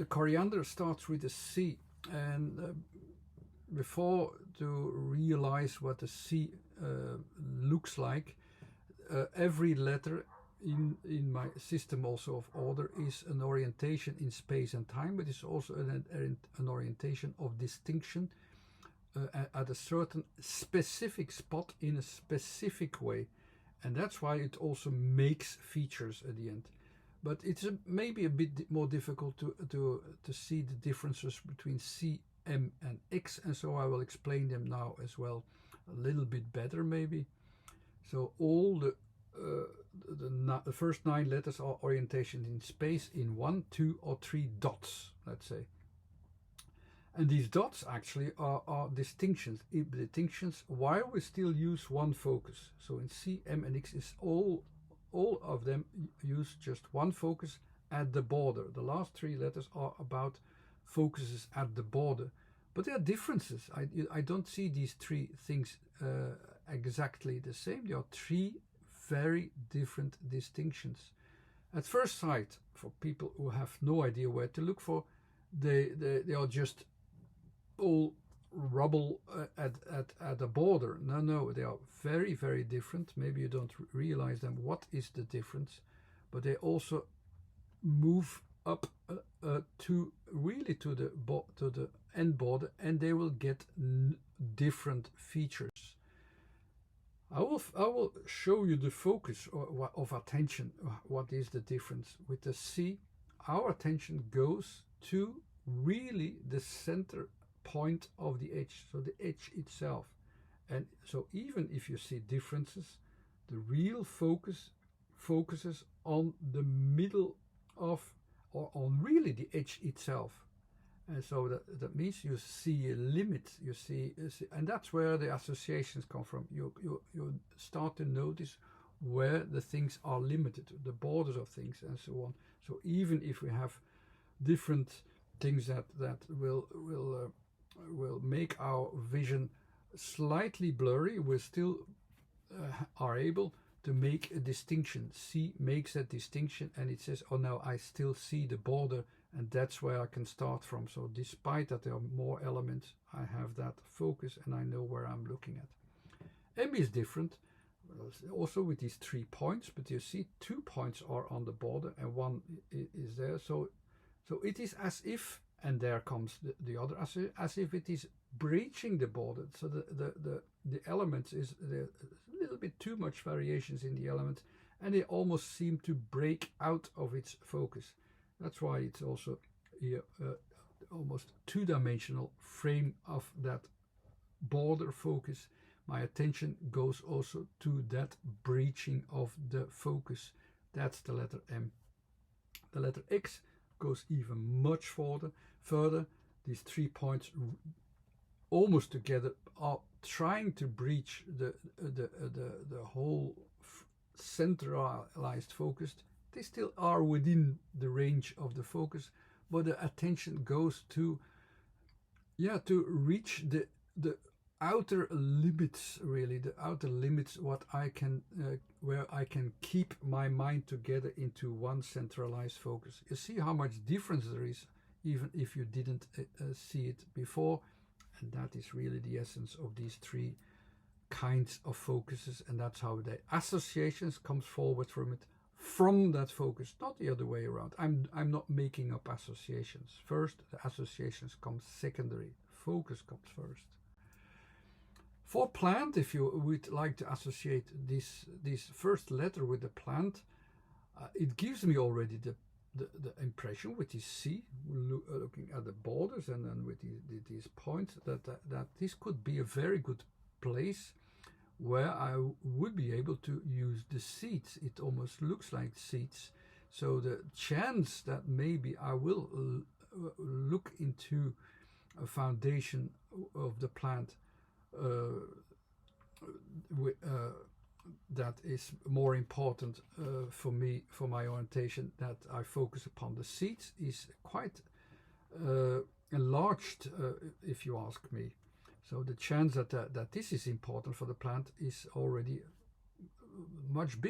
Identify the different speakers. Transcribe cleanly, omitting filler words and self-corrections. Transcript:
Speaker 1: the coriander starts with a C, and before to realize what the C looks like, every letter in my system also of order is an orientation in space and time, but it's also an orientation of distinction at a certain specific spot in a specific way, and that's why it also makes features at the end. But it's maybe a bit more difficult to see the differences between C, M and X, and so I will explain them now as well a little bit better maybe. So all the first 9 letters are orientations in space in 1, 2 or 3 dots, let's say. And these dots actually are distinctions while we still use one focus. So in C, M and X is all of them use just one focus at the border. The last 3 letters are about focuses at the border, but there are differences. I don't see these 3 things exactly the same. There are 3 very different distinctions. At first sight, for people who have no idea where to look for, they are just all rubble at a border. No, they are very, very different. Maybe you don't realize them. What is the difference? But they also move up to the end border, and they will get different features. I will show you the focus of attention. What is the difference? With the C, our attention goes to really the center point of the edge, so the edge itself. And so even if you see differences, the real focus focuses on the middle of, or on really the edge itself. And so that means you see a limit, you see, and that's where the associations come from. You start to notice where the things are limited, the borders of things and so on. So even if we have different things that will make our vision slightly blurry, we still are able to make a distinction. C makes that distinction, and it says, oh no, I still see the border, and that's where I can start from. So despite that there are more elements, I have that focus and I know where I'm looking at. M is different, also with these 3 points, but you see 2 points are on the border and 1 is there. So it is as if, and there comes the other, as if it is breaching the border. So the elements is there a little bit too much variations in the elements, and they almost seem to break out of its focus. That's why it's also here almost 2-dimensional frame of that border focus. My attention goes also to that breaching of the focus. That's the letter M. The letter X goes even much further. These 3 points almost together are trying to breach the whole centralized focus. They still are within the range of the focus, but the attention goes to reach the outer limits, really, the outer limits, what I can where I can keep my mind together into one centralized focus. You see how much difference there is, even if you didn't see it before, and that is really the essence of these 3 kinds of focuses, and that's how the associations comes forward from that focus, not the other way around. I'm not making up associations. First, the associations come secondary. Focus comes first. For plant, if you would like to associate this first letter with the plant, it gives me already the impression with this C, looking at the borders and then with these points, that this could be a very good place where I would be able to use the seeds. It almost looks like seeds. So the chance that maybe I will look into a foundation of the plant that is more important for me, for my orientation, that I focus upon the seeds, is quite enlarged, if you ask me. So the chance that this is important for the plant is already much bigger.